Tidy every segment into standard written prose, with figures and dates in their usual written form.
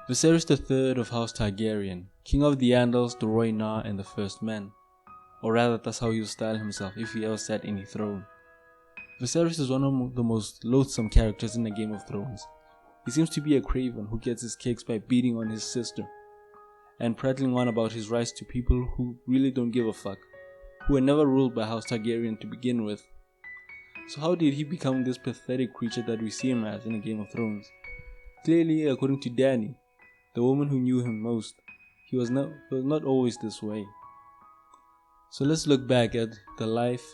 Viserys III of House Targaryen, King of the Andals, the Rhoynar, and the First Men. Or rather, that's how he would style himself if he ever sat any throne. Viserys is one of the most loathsome characters in the Game of Thrones. He seems to be a craven who gets his kicks by beating on his sister, and prattling on about his rights to people who really don't give a fuck, who were never ruled by House Targaryen to begin with. So how did he become this pathetic creature that we see him as in the Game of Thrones? Clearly, according to Dany, the woman who knew him most, he was not always this way. So let's look back at the life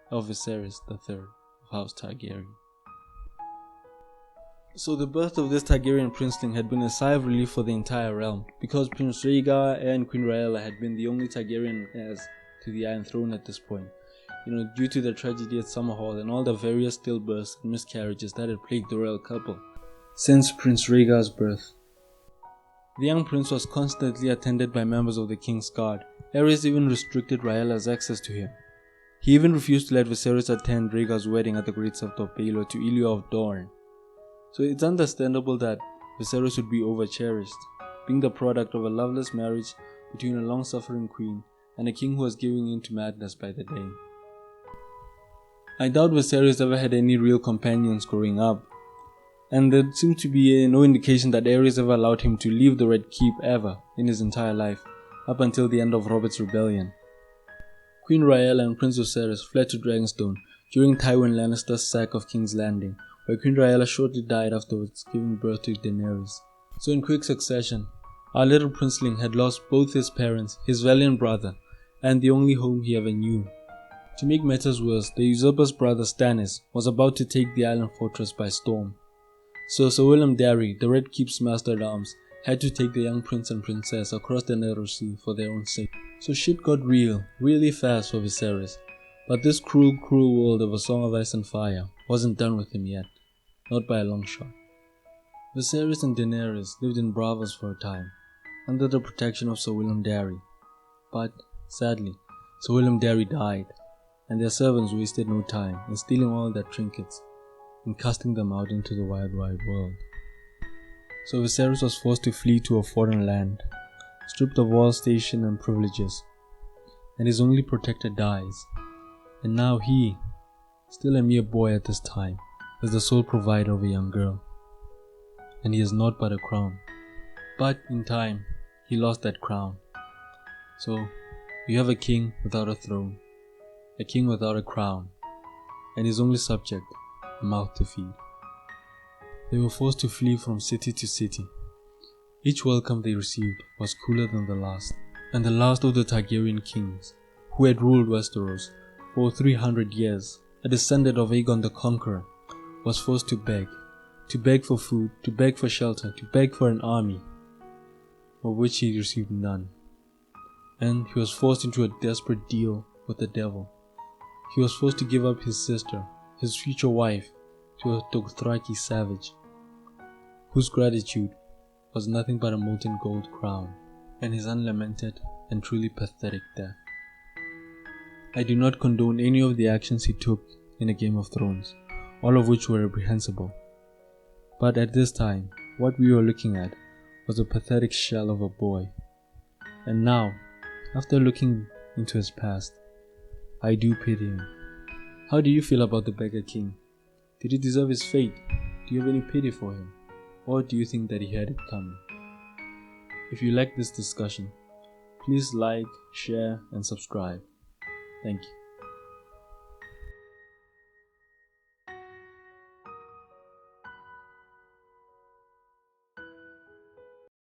of Viserys III of House Targaryen. So the birth of this Targaryen princeling had been a sigh of relief for the entire realm, because Prince Rhaegar and Queen Rhaella had been the only Targaryen heirs to the Iron Throne at this point, due to the tragedy at Summerhall and all the various stillbirths and miscarriages that had plagued the royal couple since Prince Rhaegar's birth. The young prince was constantly attended by members of the king's guard. Aerys even restricted Rhaella's access to him. He even refused to let Viserys attend Rhaegar's wedding at the Great Sept of Baelor to Ilya of Dorne. So it's understandable that Viserys would be over-cherished, being the product of a loveless marriage between a long-suffering queen and a king who was giving in to madness by the day. I doubt Viserys ever had any real companions growing up, and there seemed to be no indication that Aerys ever allowed him to leave the Red Keep ever in his entire life, up until the end of Robert's rebellion. Queen Rhaella and Prince Viserys fled to Dragonstone during Tywin Lannister's sack of King's Landing, where Queen Rhaella shortly died afterwards, giving birth to Daenerys. So in quick succession, our little princeling had lost both his parents, his valiant brother, and the only home he ever knew. To make matters worse, the usurper's brother Stannis was about to take the island fortress by storm. So Sir Willem Darry, the Red Keep's master-at-arms, had to take the young prince and princess across the narrow sea for their own sake. So shit got real, really fast for Viserys. But this cruel world of A Song of Ice and Fire wasn't done with him yet. Not by a long shot. Viserys and Daenerys lived in Braavos for a time, under the protection of Sir Willem Darry. But, sadly, Sir Willem Darry died, and their servants wasted no time in stealing all their trinkets and casting them out into the wide world. So Viserys was forced to flee to a foreign land, stripped of all station and privileges, and his only protector dies. And now he, still a mere boy at this time, is the sole provider of a young girl. And he has naught but a crown. But in time, he lost that crown. So, you have a king without a throne, a king without a crown, and his only subject, a mouth to feed. They were forced to flee from city to city. Each welcome they received was cooler than the last, and the last of the Targaryen kings, who had ruled Westeros for 300 years, a descendant of Aegon the Conqueror, was forced to beg for food, to beg for shelter, to beg for an army, of which he received none. And he was forced into a desperate deal with the devil. He was forced to give up his sister, his future wife, to a Dothraki savage, whose gratitude was nothing but a molten gold crown, and his unlamented and truly pathetic death. I do not condone any of the actions he took in a Game of Thrones, all of which were reprehensible. But at this time, what we were looking at was a pathetic shell of a boy. And now, after looking into his past, I do pity him. How do you feel about the beggar king? Did he deserve his fate? Do you have any pity for him? Or do you think that he had it coming? If you like this discussion, please like, share, and subscribe. Thank you.